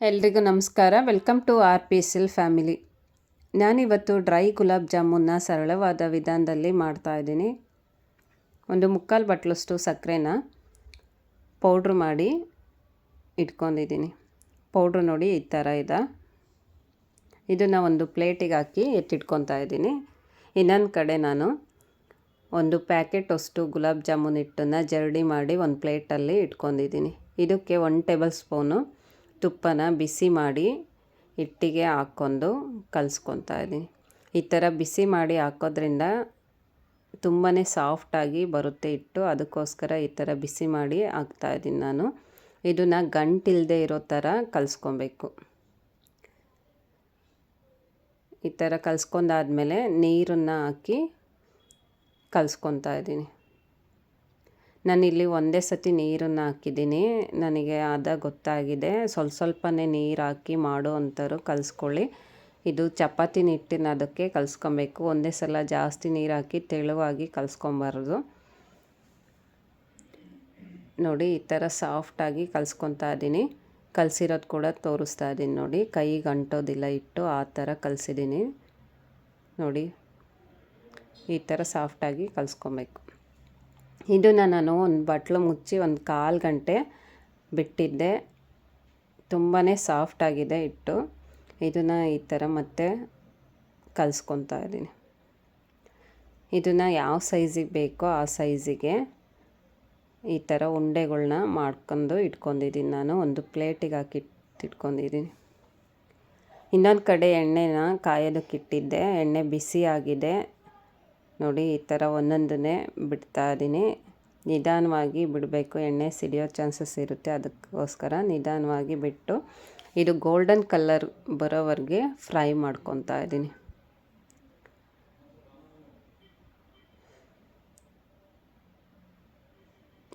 ಎಲ್ರಿಗೂ ನಮಸ್ಕಾರ. Welcome to R P ಸಿಲ್ ಫ್ಯಾಮಿಲಿ. ನಾನಿವತ್ತು ಡ್ರೈ ಗುಲಾಬ್ ಜಾಮೂನ್ನ ಸರಳವಾದ ವಿಧಾನದಲ್ಲಿ ಮಾಡ್ತಾಯಿದ್ದೀನಿ. ಒಂದು 3/4 ಬಟ್ಲಷ್ಟು ಸಕ್ಕರೆನ ಪೌಡ್ರ್ ಮಾಡಿ ಇಟ್ಕೊಂಡಿದ್ದೀನಿ. ಪೌಡ್ರ್ ನೋಡಿ ಈ ಥರ ಇದೆ. ಇದನ್ನು ಒಂದು ಪ್ಲೇಟಿಗೆ ಹಾಕಿ ಎತ್ತಿಟ್ಕೊತಾ ಇದ್ದೀನಿ. ಇನ್ನೊಂದು ಕಡೆ ನಾನು ಒಂದು ಪ್ಯಾಕೆಟ್ ಅಷ್ಟು ಗುಲಾಬ್ ಜಾಮೂನ್ ಹಿಟ್ಟನ್ನು ಜರಡಿ ಮಾಡಿ ಒಂದು ಪ್ಲೇಟಲ್ಲಿ ಇಟ್ಕೊಂಡಿದ್ದೀನಿ. ಇದಕ್ಕೆ 1 ಟೇಬಲ್ ಸ್ಪೂನು ತುಪ್ಪನ ಬಿಸಿ ಮಾಡಿ ಹಿಟ್ಟಿಗೆ ಹಾಕ್ಕೊಂಡು ಕಲಿಸ್ಕೊತಾ ಇದ್ದೀನಿ. ಈ ಥರ ಬಿಸಿ ಮಾಡಿ ಹಾಕೋದ್ರಿಂದ ತುಂಬಾ ಸಾಫ್ಟಾಗಿ ಬರುತ್ತೆ ಹಿಟ್ಟು. ಅದಕ್ಕೋಸ್ಕರ ಈ ಥರ ಬಿಸಿ ಮಾಡಿ ಹಾಕ್ತಾಯಿದ್ದೀನಿ ನಾನು. ಇದನ್ನು ಗಂಟಿಲ್ಲದೆ ಇರೋ ಥರ ಕಲಿಸ್ಕೊಬೇಕು. ಈ ಥರ ಕಲಿಸ್ಕೊಂಡಾದ್ಮೇಲೆ ನೀರನ್ನು ಹಾಕಿ ಕಲಿಸ್ಕೊತಾ ಇದ್ದೀನಿ. ನಾನಿಲ್ಲಿ ಒಂದೇ ಸತಿ ನೀರನ್ನು ಹಾಕಿದ್ದೀನಿ. ನನಗೆ ಗೊತ್ತಾಗಿದೆ. ಸ್ವಲ್ಪನೇ ನೀರು ಹಾಕಿ ಮಾಡೋ ಅಂಥವ್ರು ಕಲಿಸ್ಕೊಳ್ಳಿ. ಇದು ಚಪಾತಿ ಹಿಟ್ಟಿನ ಅದಕ್ಕೆ ಕಲಿಸ್ಕೊಬೇಕು. ಒಂದೇ ಸಲ ಜಾಸ್ತಿ ನೀರು ಹಾಕಿ ತೆಳುವಾಗಿ ಕಲಿಸ್ಕೊಬಾರ್ದು. ನೋಡಿ ಈ ಥರ ಸಾಫ್ಟಾಗಿ ಕಲಿಸ್ಕೊತಾ ಇದ್ದೀನಿ. ಕಲಸಿರೋದು ಕೂಡ ತೋರಿಸ್ತಾ ಇದ್ದೀನಿ ನೋಡಿ. ಕೈಗೆ ಅಂಟೋದಿಲ್ಲ ಹಿಟ್ಟು, ಆ ಥರ ಕಲಿಸಿದ್ದೀನಿ ನೋಡಿ. ಈ ಥರ ಸಾಫ್ಟಾಗಿ ಕಲಿಸ್ಕೊಬೇಕು. ಇದನ್ನು ನಾನು ಒಂದು ಬಟ್ಲು ಮುಚ್ಚಿ 1/4 ಗಂಟೆ ಬಿಟ್ಟಿದ್ದೆ. ತುಂಬಾ ಸಾಫ್ಟಾಗಿದೆ ಹಿಟ್ಟು. ಇದನ್ನು ಈ ಥರ ಮತ್ತೆ ಕಲಿಸ್ಕೊತಾ ಇದ್ದೀನಿ. ಇದನ್ನು ಯಾವ ಸೈಜಿಗೆ ಬೇಕೋ ಆ ಸೈಜಿಗೆ ಈ ಥರ ಉಂಡೆಗಳ್ನ ಮಾಡ್ಕೊಂಡು ಇಟ್ಕೊಂಡಿದ್ದೀನಿ. ನಾನು ಒಂದು ಪ್ಲೇಟಿಗೆ ಹಾಕಿ ಇಟ್ಕೊಂಡಿದ್ದೀನಿ. ಇನ್ನೊಂದು ಕಡೆ ಎಣ್ಣೆನ ಕಾಯೋದಕ್ಕೆ ಇಟ್ಟಿದ್ದೆ. ಎಣ್ಣೆ ಬಿಸಿ ಆಗಿದೆ ನೋಡಿ. ಈ ಥರ ಒಂದೊಂದನ್ನೇ ಬಿಡ್ತಾ ಇದ್ದೀನಿ. ನಿಧಾನವಾಗಿ ಬಿಡಬೇಕು, ಎಣ್ಣೆ ಸಿಡಿಯೋ ಚಾನ್ಸಸ್ ಇರುತ್ತೆ. ಅದಕ್ಕೋಸ್ಕರ ನಿಧಾನವಾಗಿ ಬಿಟ್ಟು ಇದು ಗೋಲ್ಡನ್ ಕಲರ್ ಬರೋವರೆಗೆ ಫ್ರೈ ಮಾಡ್ಕೊತಾ ಇದ್ದೀನಿ.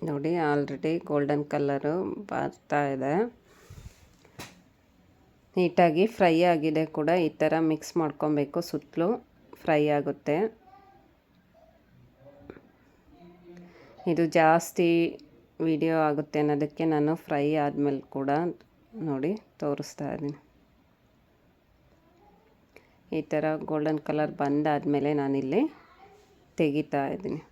ನೋಡಿ ಆಲ್ರೆಡಿ ಗೋಲ್ಡನ್ ಕಲರು ಬರ್ತಾ ಇದೆ. ನೀಟಾಗಿ ಫ್ರೈ ಆಗಿದೆ ಕೂಡ. ಈ ಥರ ಮಿಕ್ಸ್ ಮಾಡ್ಕೊಬೇಕು, ಸುತ್ತಲೂ ಫ್ರೈ ಆಗುತ್ತೆ. ಇದು ಜಾಸ್ತಿ ವಿಡಿಯೋ ಆಗುತ್ತೆ ಅನ್ನೋದಕ್ಕೆ ನಾನು ಫ್ರೈ ಆದಮೇಲೆ ಕೂಡ ನೋಡಿ ತೋರಿಸ್ತಾ ಇದ್ದೀನಿ. ಈ ಥರ ಗೋಲ್ಡನ್ ಕಲರ್ ಬಂದಾದಮೇಲೆ ನಾನಿಲ್ಲಿ ತೆಗಿತಾ ಇದ್ದೀನಿ.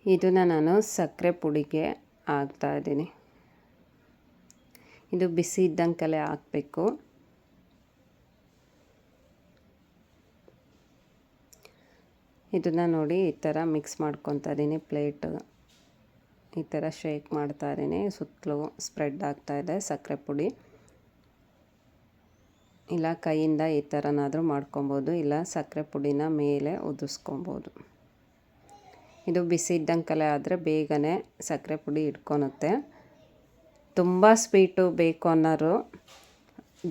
ಇದನ್ನು ನಾನು ಸಕ್ಕರೆ ಪುಡಿಗೆ ಹಾಕ್ತಾ ಇದ್ದೀನಿ. ಇದು ಬಿಸಿ ಇದ್ದಂಕಲೇ ಹಾಕಬೇಕು. ಇದನ್ನು ನೋಡಿ ಈ ಥರ ಮಿಕ್ಸ್ ಮಾಡ್ಕೊತಾ ಇದ್ದೀನಿ. ಪ್ಲೇಟ್ ಈ ಥರ ಶೇಕ್ ಮಾಡ್ತಾ ಇದ್ದೀನಿ. ಸುತ್ತಲೂ ಸ್ಪ್ರೆಡ್ ಆಗ್ತಾಯಿದೆ ಸಕ್ಕರೆ ಪುಡಿ. ಇಲ್ಲ ಕೈಯಿಂದ ಈ ಥರನಾದರೂ ಮಾಡ್ಕೊಬೋದು, ಇಲ್ಲ ಸಕ್ಕರೆ ಪುಡಿನ ಮೇಲೆ ಉದಿಸ್ಕೊಬೋದು. ಇದು ಬಿಸಿ ಇದ್ದಂಕಲೇ ಆದರೆ ಬೇಗನೆ ಸಕ್ಕರೆ ಪುಡಿ ಇಟ್ಕೊಳುತ್ತೆ. ತುಂಬ ಸ್ವೀಟು ಬೇಕು ಅನ್ನೋರು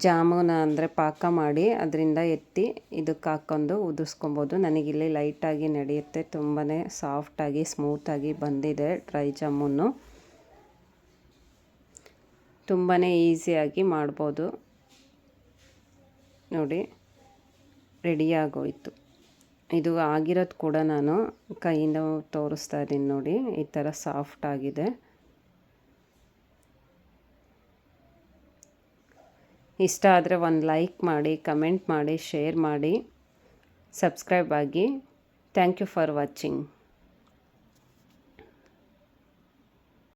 ಜಾಮೂನ ಅಂದರೆ ಪಾಕ ಮಾಡಿ ಅದರಿಂದ ಎತ್ತಿ ಇದಕ್ಕೆ ಹಾಕ್ಕೊಂಡು ಉದಿಸ್ಕೊಬೋದು. ನನಗಿಲ್ಲಿ ಲೈಟಾಗಿ ನಡೆಯುತ್ತೆ. ತುಂಬಾ ಸಾಫ್ಟಾಗಿ ಸ್ಮೂತಾಗಿ ಬಂದಿದೆ ಡ್ರೈ ಜಾಮೂನು. ತುಂಬಾ ಈಸಿಯಾಗಿ ಮಾಡ್ಬೋದು ನೋಡಿ. ರೆಡಿಯಾಗೋಯಿತು. ಇದು ಆಗಿರೋದು ಕೂಡ ನಾನು ಕೈಯಿಂದ ತೋರಿಸ್ತಾ ಇದ್ದೀನಿ ನೋಡಿ. ಈ ಥರ ಸಾಫ್ಟಾಗಿದೆ. ಇಷ್ಟ ಆದರೆ ಒಂದು ಲೈಕ್ ಮಾಡಿ, ಕಮೆಂಟ್ ಮಾಡಿ, ಶೇರ್ ಮಾಡಿ, ಸಬ್ಸ್ಕ್ರೈಬ್ ಆಗಿ. Thank you for watching.